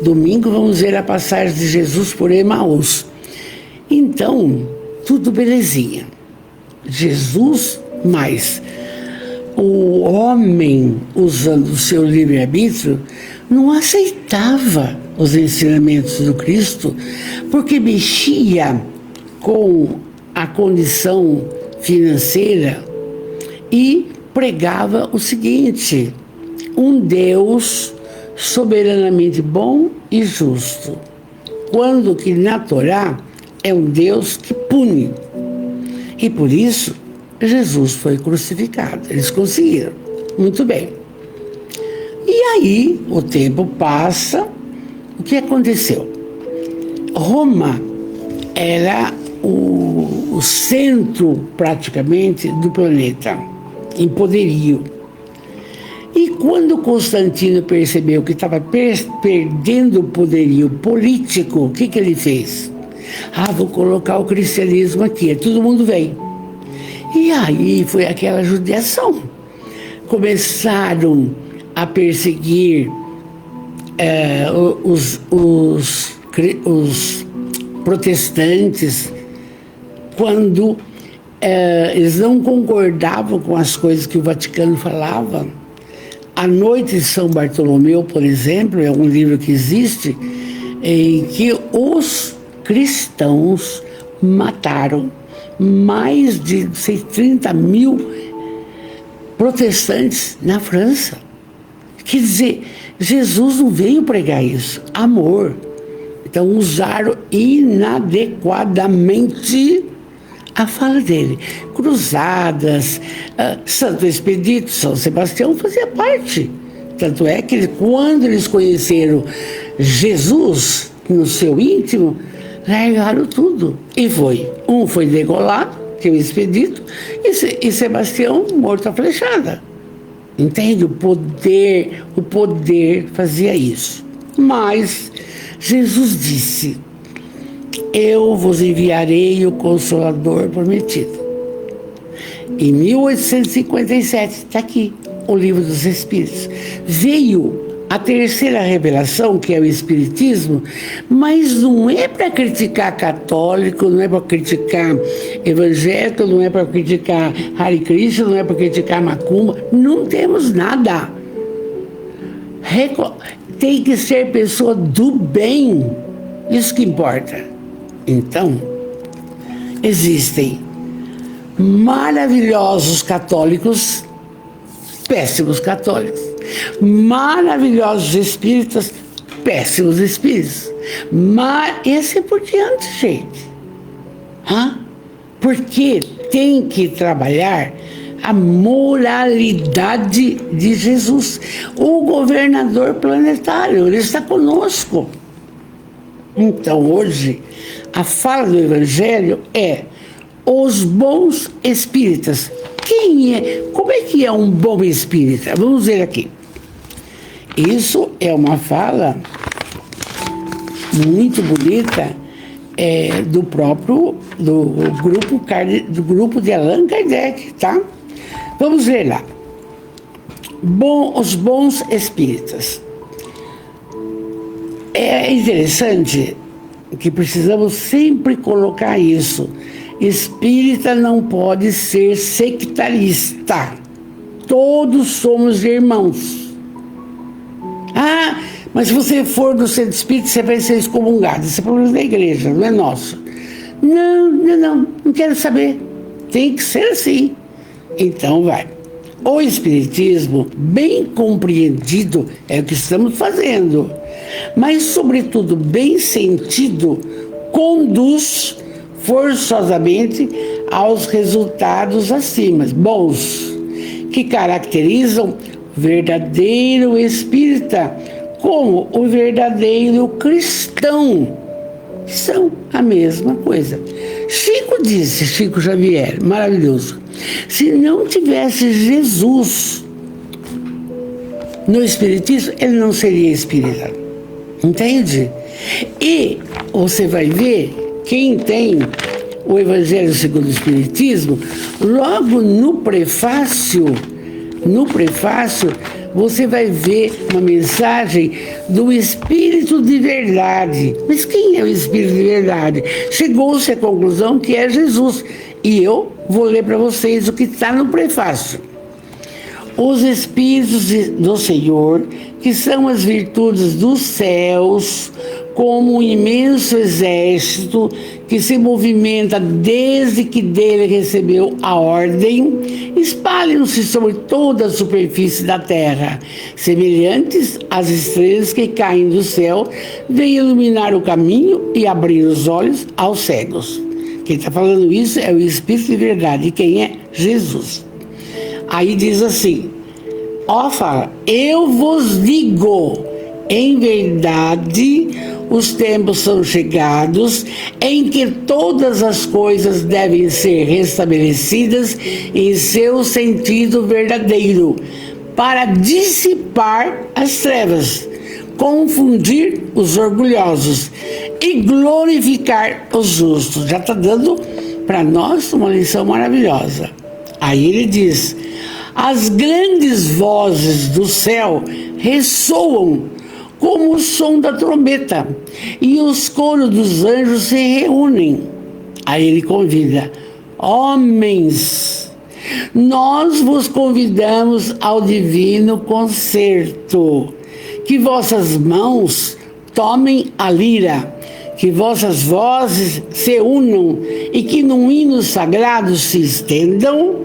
Domingo vamos ver a passagem de Jesus por Emaús. Então, tudo belezinha. Jesus, mas o homem, usando o seu livre-arbítrio, não aceitava os ensinamentos do Cristo, porque mexia com a condição financeira e pregava o seguinte: um Deus soberanamente bom e justo, quando que na Torá é um Deus que pune. E por isso Jesus foi crucificado. Eles conseguiram. Muito bem. E aí o tempo passa. O que aconteceu? Roma era o centro praticamente do planeta, em poderio. E quando Constantino percebeu que estava perdendo o poderio político, o que ele fez? Vou colocar o cristianismo aqui, todo mundo vem. E aí foi aquela judiação. Começaram a perseguir os protestantes quando eles não concordavam com as coisas que o Vaticano falava. A Noite de São Bartolomeu, por exemplo, é um livro que existe, em que os cristãos mataram mais de 30 mil protestantes na França. Quer dizer, Jesus não veio pregar isso, amor. Então usaram inadequadamente a fala dele. Cruzadas, Santo Expedito, São Sebastião fazia parte. Tanto é que quando eles conheceram Jesus no seu íntimo, largaram tudo. E um foi degolado, que é o Expedito, e Sebastião morto à flechada. Entende? O poder fazia isso. Mas Jesus disse: eu vos enviarei o Consolador prometido. Em 1857, está aqui, o Livro dos Espíritos. Veio a terceira revelação, que é o Espiritismo, mas não é para criticar católico, não é para criticar evangélico, não é para criticar Hare Krishna, não é para criticar Macumba, não temos nada. Tem que ser pessoa do bem, isso que importa. Então, existem maravilhosos católicos, péssimos católicos, maravilhosos espíritas, péssimos espíritas, mas esse é por diante, gente. Porque tem que trabalhar a moralidade de Jesus. O governador planetário, ele está conosco. Então, hoje, a fala do Evangelho é os bons espíritas. Como é que é um bom espírita? Vamos ver aqui. Isso é uma fala muito bonita do grupo de Allan Kardec, tá? Vamos ver lá. Os bons espíritas. É interessante que precisamos sempre colocar isso. Espírita não pode ser sectarista. Todos somos irmãos. Ah, mas se você for do centro espírita, você vai ser excomungado. Isso é problema da igreja, não é nosso. Não quero saber. Tem que ser assim. Então vai. O espiritismo, bem compreendido, é o que estamos fazendo. Mas, sobretudo, bem sentido, conduz forçosamente aos resultados acima, bons, que caracterizam o verdadeiro espírita como o verdadeiro cristão, que são a mesma coisa. Chico Xavier, maravilhoso, se não tivesse Jesus no espiritismo, ele não seria espírita, entende? E você vai ver, quem tem o Evangelho segundo o Espiritismo, logo no prefácio, você vai ver uma mensagem do Espírito de Verdade. Mas quem é o Espírito de Verdade? Chegou-se à conclusão que é Jesus. E eu vou ler para vocês o que está no prefácio. Os Espíritos do Senhor, que são as virtudes dos céus, como um imenso exército que se movimenta desde que dele recebeu a ordem, espalham-se sobre toda a superfície da terra, semelhantes às estrelas que caem do céu, vêm iluminar o caminho e abrir os olhos aos cegos. Quem está falando isso é o Espírito de Verdade. E quem é? Jesus. Aí diz assim, fala, eu vos digo, em verdade, os tempos são chegados em que todas as coisas devem ser restabelecidas em seu sentido verdadeiro, para dissipar as trevas, confundir os orgulhosos e glorificar os justos. Já está dando para nós uma lição maravilhosa. Aí ele diz, as grandes vozes do céu ressoam como o som da trombeta, e os coros dos anjos se reúnem. Aí ele convida, homens, nós vos convidamos ao divino concerto, que vossas mãos tomem a lira, que vossas vozes se unam e que num hino sagrado se estendam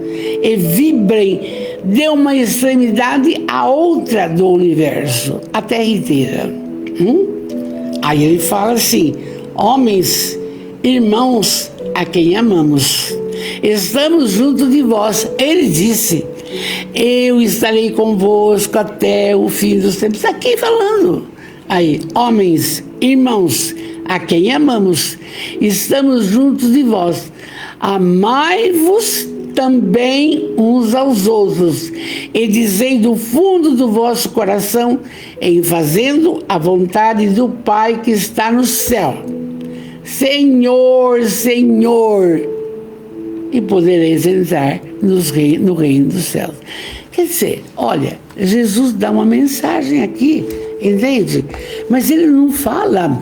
e vibrem de uma extremidade à outra do universo, a terra inteira. Aí ele fala assim, homens, irmãos, a quem amamos, estamos junto de vós. Ele disse, eu estarei convosco até o fim dos tempos. Está aqui falando. Aí, homens, irmãos, a quem amamos, estamos juntos de vós. Amai-vos também uns aos outros, e dizei do fundo do vosso coração, em fazendo a vontade do Pai que está no céu. Senhor, Senhor, e podereis entrar no reino dos céus. Quer dizer, olha, Jesus dá uma mensagem aqui, entende? Mas ele não fala,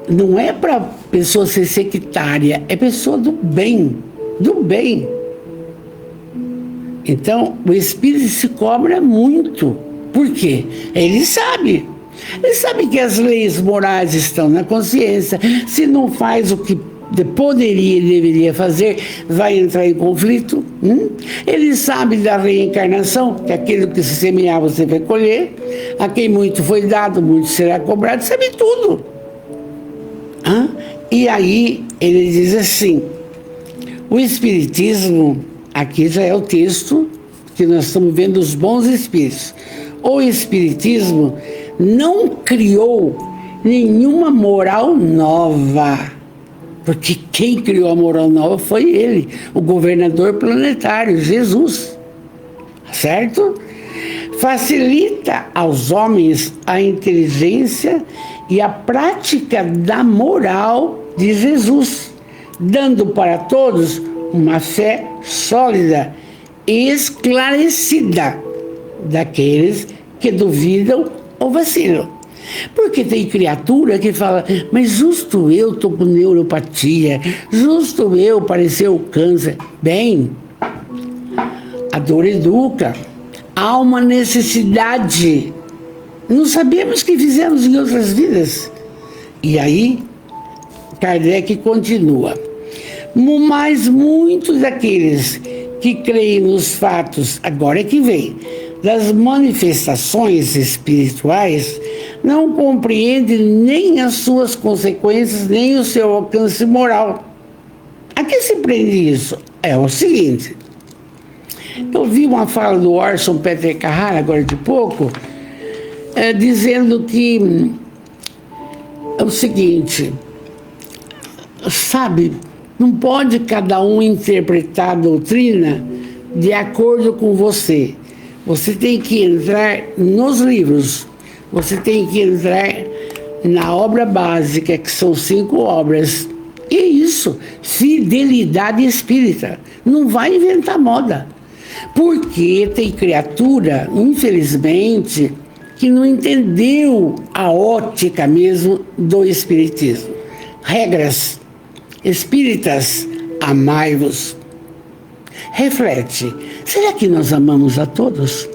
não é para pessoa ser sectária, é pessoa do bem. Do bem. Então, o Espírito se cobra muito. Por quê? Ele sabe que as leis morais estão na consciência. Se não faz o que poderia e deveria fazer, vai entrar em conflito. Ele sabe da reencarnação, que aquilo que se semear você vai colher. A quem muito foi dado, muito será cobrado. Sabe tudo. E aí, ele diz assim, o Espiritismo, aqui já é o texto que nós estamos vendo os bons espíritos. O Espiritismo não criou nenhuma moral nova, porque quem criou a moral nova foi ele, o governador planetário, Jesus, certo? Facilita aos homens a inteligência e a prática da moral de Jesus, dando para todos uma fé sólida e esclarecida daqueles que duvidam ou vacilam. Porque tem criatura que fala, mas justo eu estou com neuropatia, justo eu pareceu câncer. Bem, a dor educa, há uma necessidade. Não sabemos o que fizemos em outras vidas. E aí, Kardec continua. Mas muitos daqueles que creem nos fatos, agora é que vem, das manifestações espirituais, não compreendem nem as suas consequências, nem o seu alcance moral. A que se prende isso? É o seguinte, eu vi uma fala do Orson Peter Carrara, agora de pouco, dizendo que é o seguinte, sabe, não pode cada um interpretar a doutrina de acordo com você. Você tem que entrar nos livros, você tem que entrar na obra básica, que são 5 obras. E é isso, fidelidade espírita. Não vai inventar moda. Porque tem criatura, infelizmente, que não entendeu a ótica mesmo do espiritismo. Regras espíritas, amai-vos. Reflete, será que nós amamos a todos?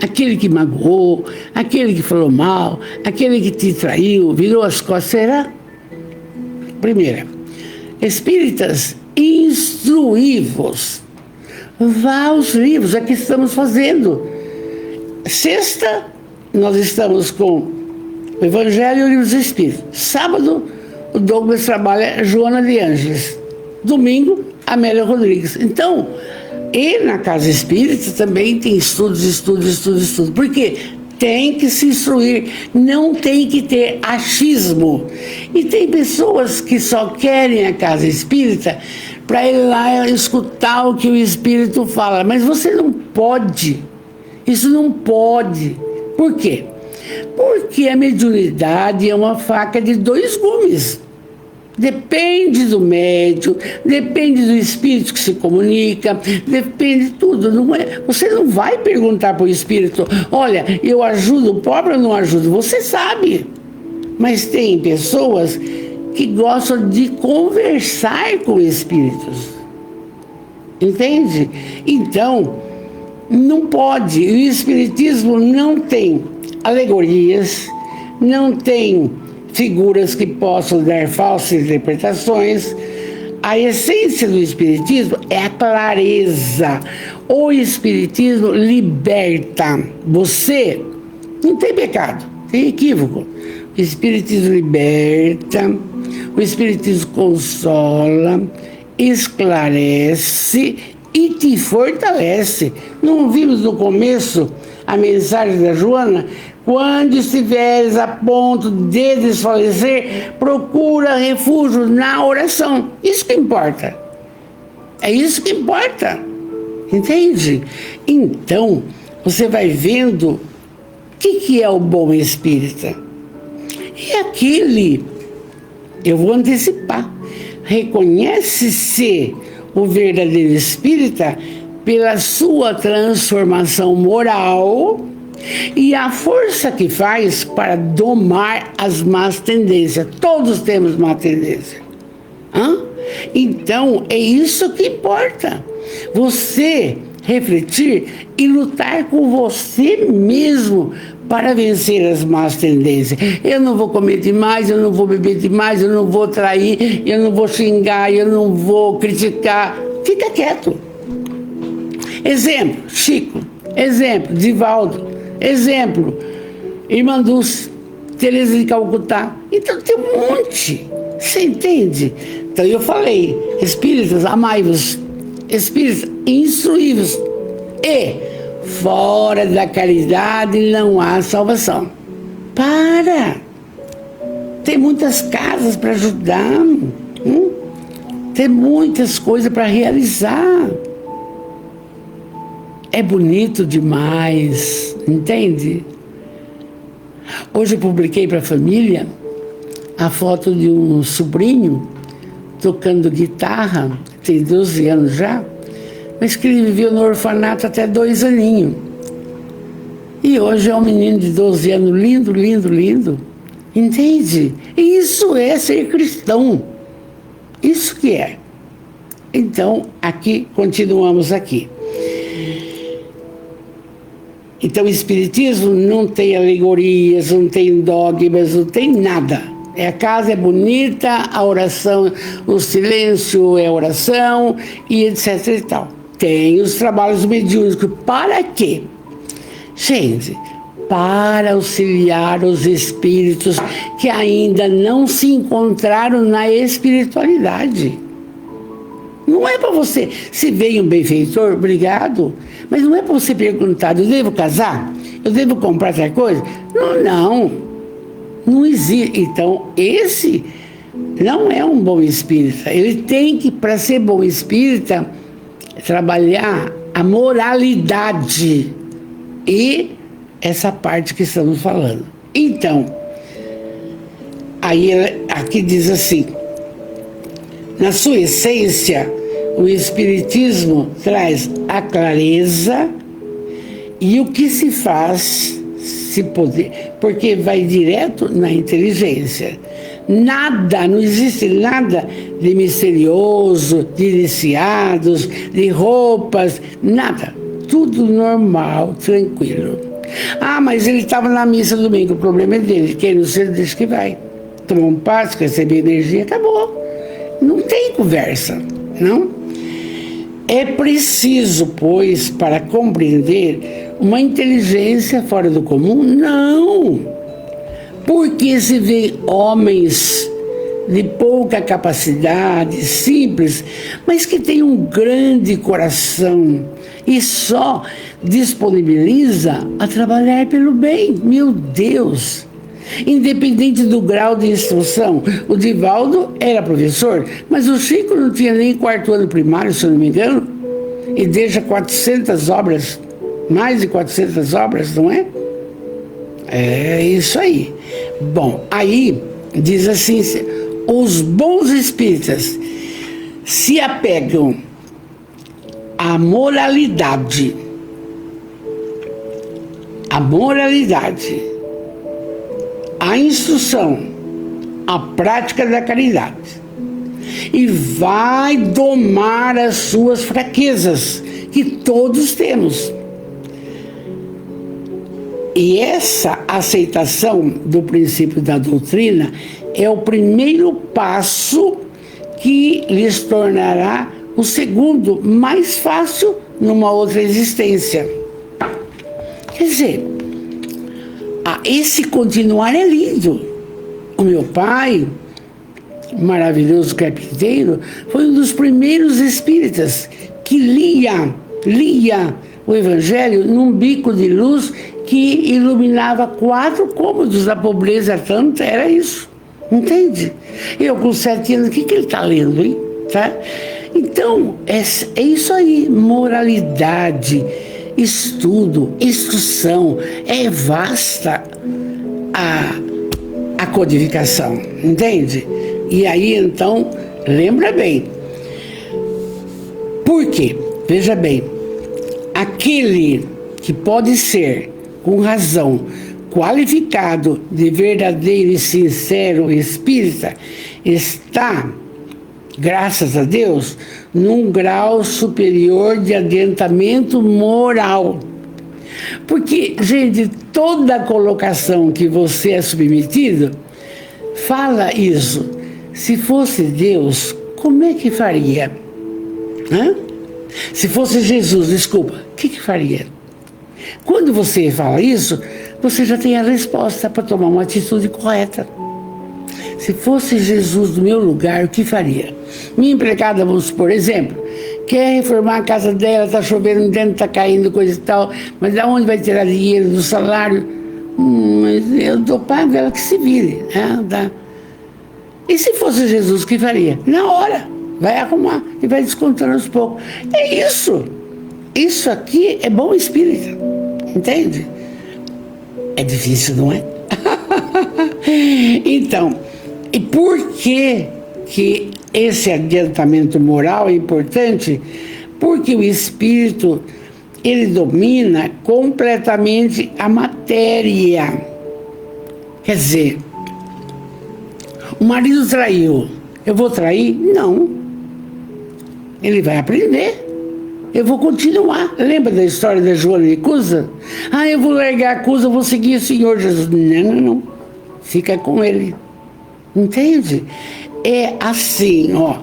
Aquele que magoou, aquele que falou mal, aquele que te traiu, virou as costas, será? Primeira, espíritas, instruí-vos. Vá aos livros, é que estamos fazendo. Sexta, nós estamos com o Evangelho e o Livro dos Espíritos. Sábado, o Douglas trabalha Joana de Ângeles. Domingo, Amélia Rodrigues. Então, e na Casa Espírita também tem estudos. Por quê? Tem que se instruir, não tem que ter achismo. E tem pessoas que só querem a Casa Espírita para ir lá escutar o que o Espírito fala. Mas você não pode. Isso não pode. Por quê? Porque a mediunidade é uma faca de 2 gumes. Depende do médium, depende do espírito que se comunica, depende de tudo. Não é, você não vai perguntar para o espírito, olha, eu ajudo o pobre ou não ajudo? Você sabe. Mas tem pessoas que gostam de conversar com espíritos. Entende? Então, não pode. O espiritismo não tem alegorias, não tem figuras que possam dar falsas interpretações. A essência do espiritismo é a clareza. O espiritismo liberta. Você não tem pecado, tem equívoco. O espiritismo liberta, o espiritismo consola, esclarece e te fortalece. Não vimos no começo a mensagem da Joana? Quando estiveres a ponto de desfalecer, procura refúgio na oração. Isso que importa. É isso que importa. Entende? Então, você vai vendo o que é o bom espírita. É aquele, eu vou antecipar, reconhece-se o verdadeiro espírita pela sua transformação moral e a força que faz para domar as más tendências. Todos temos má tendência. Então, é isso que importa. Você refletir e lutar com você mesmo para vencer as más tendências. Eu não vou comer demais, eu não vou beber demais, eu não vou trair, eu não vou xingar, eu não vou criticar. Fica quieto. Exemplo, Chico. Exemplo, Divaldo. Exemplo, Irmã Dulce, Teresa de Calcutá. Então tem um monte. Você entende? Então eu falei, espíritas, amai-vos. Espíritas, instruí-vos. E fora da caridade não há salvação. Para! Tem muitas casas para ajudar. Tem muitas coisas para realizar. É bonito demais, entende? Hoje eu publiquei para a família a foto de um sobrinho tocando guitarra, tem 12 anos já, mas que ele viveu no orfanato até 2 aninhos. E hoje é um menino de 12 anos, lindo, lindo, lindo. Entende? Isso é ser cristão. Isso que é. Então, aqui, continuamos aqui. Então, o Espiritismo não tem alegorias, não tem dogmas, não tem nada. A casa é bonita, a oração, o silêncio é oração, e etc e tal. Tem os trabalhos mediúnicos. Para quê? Gente, para auxiliar os espíritos que ainda não se encontraram na espiritualidade. Não é para você, se veio um benfeitor, obrigado, mas não é para você perguntar, eu devo casar? Eu devo comprar essa coisa? Não existe. Então, esse não é um bom espírita. Ele tem que, para ser bom espírita, trabalhar a moralidade e essa parte que estamos falando. Então, aí aqui diz assim, na sua essência, o Espiritismo traz a clareza e o que se faz, se poder, porque vai direto na inteligência. Nada, não existe nada de misterioso, de iniciados, de roupas, nada. Tudo normal, tranquilo. Ah, mas ele estava na missa domingo, o problema é dele. Quem não sei, deixa que vai. Tomar um passo, receber energia, acabou. Não tem conversa, não? É preciso, pois, para compreender uma inteligência fora do comum? Não! Porque se vê homens de pouca capacidade, simples, mas que têm um grande coração e só disponibiliza a trabalhar pelo bem. Meu Deus! Independente do grau de instrução, o Divaldo era professor, mas o Chico não tinha nem 4º ano primário, se eu não me engano, e deixa 400 obras, mais de 400 obras, não é? É isso aí. Bom, aí diz assim, os bons espíritas se apegam à moralidade, a instrução, a prática da caridade, e vai domar as suas fraquezas, que todos temos. E essa aceitação do princípio da doutrina é o primeiro passo que lhes tornará o segundo mais fácil numa outra existência. Quer dizer, esse continuar é lindo. O meu pai, maravilhoso carpinteiro, foi um dos primeiros espíritas que lia o Evangelho num bico de luz que iluminava 4 cômodos. A pobreza tanta era isso, entende? Eu com 7 anos, o que ele está lendo, hein? Tá? Então, é isso aí, moralidade, estudo, instrução, é vasta a codificação, entende? E aí, então, lembra bem. Por quê? Veja bem, aquele que pode ser, com razão, qualificado de verdadeiro e sincero espírita, está, graças a Deus, num grau superior de adiantamento moral. Porque, gente, toda colocação que você é submetido, fala isso. Se fosse Deus, como é que faria? Hã? Se fosse Jesus, desculpa, o que faria? Quando você fala isso, você já tem a resposta para tomar uma atitude correta. Se fosse Jesus no meu lugar, o que faria? Minha empregada, vamos supor, exemplo, quer reformar a casa dela, está chovendo dentro, está caindo, coisa e tal, mas de onde vai tirar dinheiro do salário? Mas eu dou pago ela que se vire. Né? Tá? E se fosse Jesus, o que faria? Na hora, vai arrumar e vai descontando aos poucos. É isso. Isso aqui é bom espírito, entende? É difícil, não é? Então, E por que esse adiantamento moral é importante? Porque o espírito, ele domina completamente a matéria. Quer dizer, o marido traiu, eu vou trair? Não. Ele vai aprender. Eu vou continuar. Lembra da história da Joana de Cusa? Eu vou largar a Cusa, eu vou seguir o Senhor Jesus. Não. Fica com ele. Entende? É assim, ó.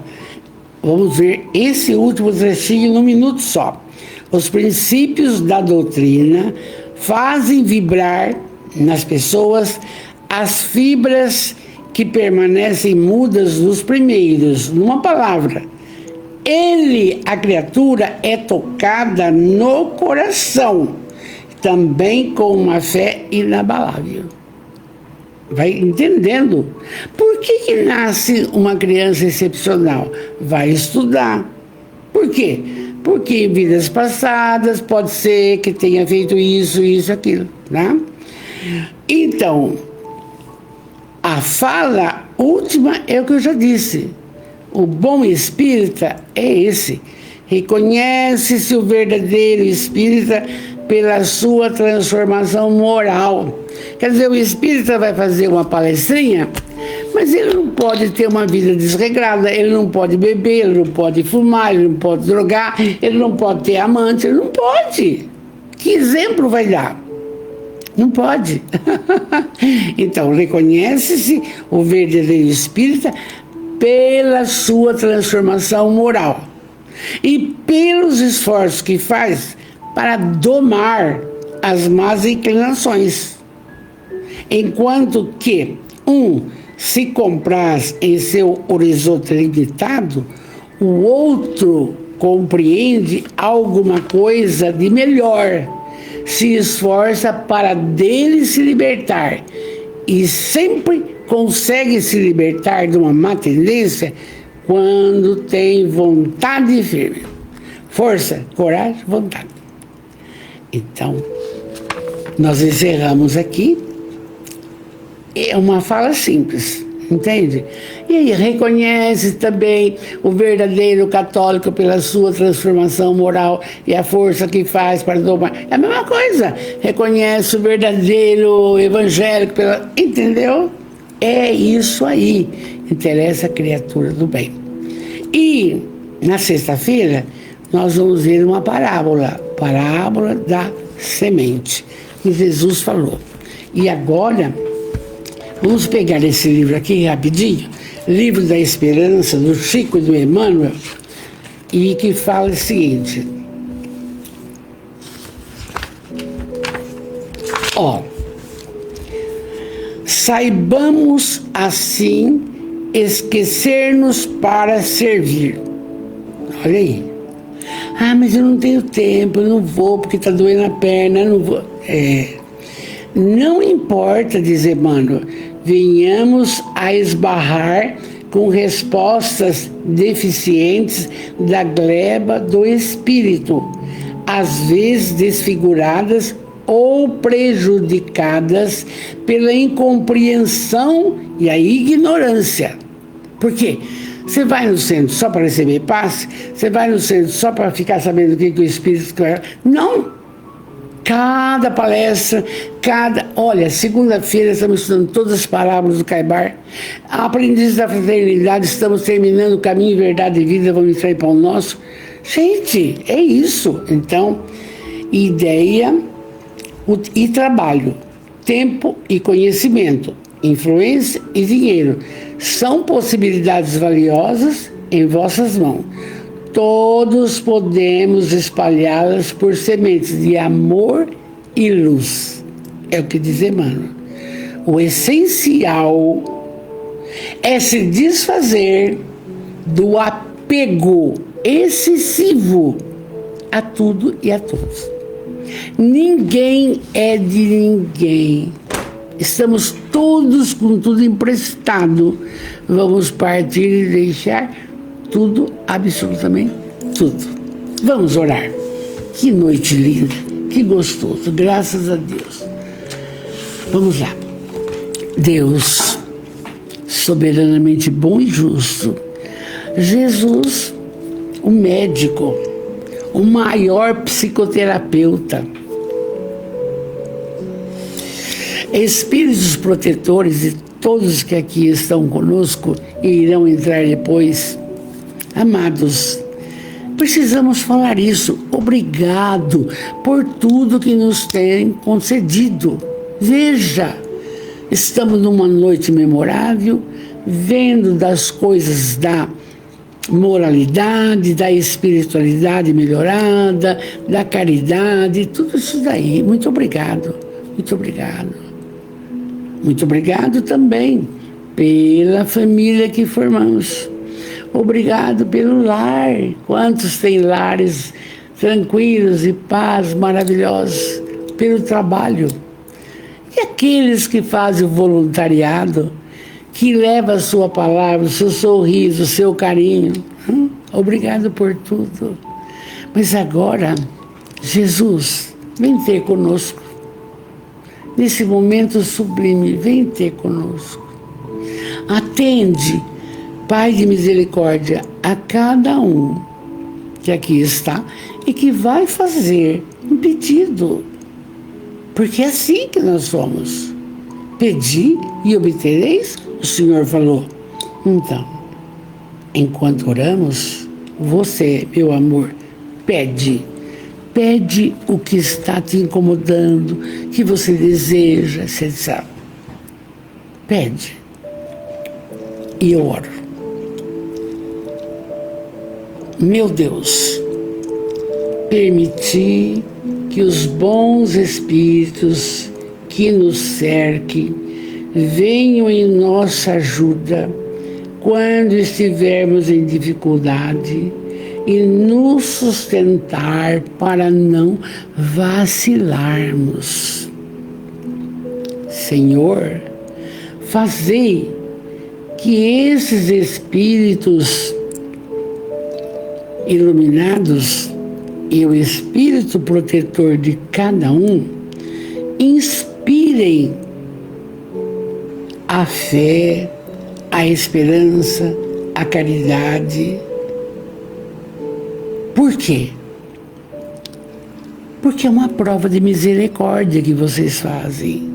Vamos ver esse último trechinho num minuto só. Os princípios da doutrina fazem vibrar nas pessoas as fibras que permanecem mudas nos primeiros. Numa palavra, a criatura, é tocada no coração, também com uma fé inabalável. Vai entendendo? Por que nasce uma criança excepcional? Vai estudar. Por quê? Porque em vidas passadas pode ser que tenha feito isso, aquilo, né? Então, a fala última é o que eu já disse. O bom espírita é esse. Reconhece-se o verdadeiro espírita pela sua transformação moral. Quer dizer, o espírita vai fazer uma palestrinha, mas ele não pode ter uma vida desregrada, ele não pode beber, ele não pode fumar, ele não pode drogar, ele não pode ter amante, ele não pode. Que exemplo vai dar? Não pode. Então, reconhece-se o verdadeiro espírita pela sua transformação moral e pelos esforços que faz para domar as más inclinações. Enquanto que se compraz em seu horizonte limitado, o outro compreende alguma coisa de melhor, se esforça para dele se libertar e sempre consegue se libertar de uma má tendência quando tem vontade firme. Força, coragem, vontade. Então, nós encerramos aqui. É uma fala simples, entende? E aí reconhece também o verdadeiro católico pela sua transformação moral e a força que faz para domar. É a mesma coisa. Reconhece o verdadeiro evangélico pela... Entendeu? É isso aí. Interessa a criatura do bem. E na sexta-feira nós vamos ver uma parábola da semente, que Jesus falou. E agora vamos pegar esse livro aqui rapidinho, Livro da Esperança, do Chico e do Emmanuel, e que fala o seguinte. Saibamos assim esquecer-nos para servir. Olha aí. Mas eu não tenho tempo, eu não vou porque está doendo a perna, eu não vou. Não importa, diz Emmanuel, venhamos a esbarrar com respostas deficientes da gleba do espírito, às vezes desfiguradas ou prejudicadas pela incompreensão e a ignorância. Por quê? Você vai no centro só para receber passe? Você vai no centro só para ficar sabendo o que o espírito quer? Não! Cada palestra, Olha, segunda-feira estamos estudando todas as parábolas do Caibar. Aprendizes da fraternidade, estamos terminando o Caminho, Verdade e Vida, vamos entrar em Pão Nosso. Gente, é isso. Então, ideia e trabalho, tempo e conhecimento, influência e dinheiro são possibilidades valiosas em vossas mãos. Todos podemos espalhá-las por sementes de amor e luz. É o que diz Emmanuel. O essencial é se desfazer do apego excessivo a tudo e a todos. Ninguém é de ninguém. Estamos todos com tudo emprestado. Vamos partir e deixar tudo, absolutamente tudo. Vamos orar. Que noite linda, que gostoso, graças a Deus. Vamos lá. Deus, soberanamente bom e justo. Jesus, o médico, o maior psicoterapeuta, espíritos protetores e todos que aqui estão conosco e irão entrar depois, amados, precisamos falar isso. Obrigado por tudo que nos tem concedido. Veja, estamos numa noite memorável, vendo das coisas da moralidade, da espiritualidade melhorada, da caridade, tudo isso daí. Muito obrigado, muito obrigado. Muito obrigado também pela família que formamos. Obrigado pelo lar. Quantos têm lares tranquilos e paz maravilhosos? Pelo trabalho. E aqueles que fazem o voluntariado, que leva a sua palavra, o seu sorriso, o seu carinho. Obrigado por tudo. Mas agora, Jesus, vem ter conosco. Nesse momento sublime, vem ter conosco. Atende, Pai de misericórdia, a cada um que aqui está e que vai fazer um pedido. Porque é assim que nós somos. Pedi e obtereis, o Senhor falou. Então, enquanto oramos, você, meu amor, pede. Pede o que está te incomodando, que você deseja, você sabe. Pede. E eu oro. Meu Deus, permiti que os bons espíritos que nos cerquem venham em nossa ajuda quando estivermos em dificuldade e nos sustentar para não vacilarmos. Senhor, fazei que esses espíritos iluminados e o espírito protetor de cada um inspirem a fé, a esperança, a caridade. Por quê? Porque é uma prova de misericórdia que vocês fazem.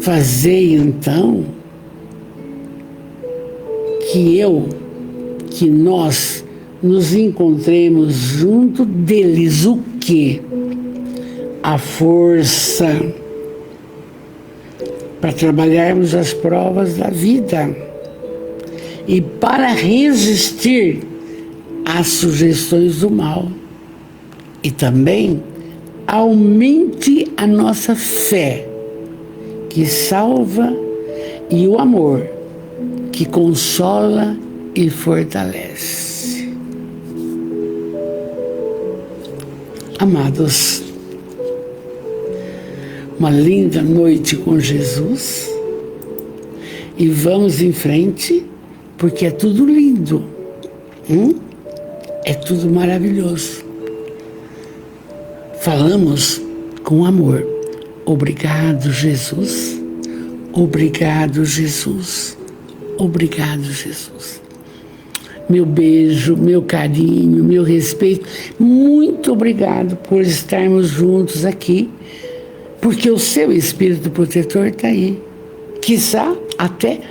Fazei então que nós nos encontremos junto deles. O quê? A força para trabalharmos as provas da vida e para resistir às sugestões do mal. E também aumente a nossa fé, que salva, e o amor, que consola e fortalece. Amados, uma linda noite com Jesus e vamos em frente, porque é tudo lindo, é tudo maravilhoso. Falamos com amor. Obrigado, Jesus. Obrigado, Jesus. Obrigado, Jesus. Meu beijo, meu carinho, meu respeito. Muito obrigado por estarmos juntos aqui, porque o seu espírito protetor está aí. Quiçá até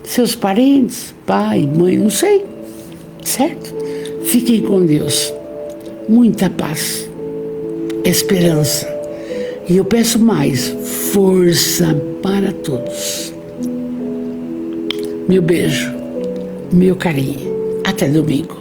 seus parentes, pai, mãe, não sei. Certo? Fiquem com Deus. Muita paz, esperança. E eu peço mais, força para todos. Meu beijo, meu carinho. Até domingo.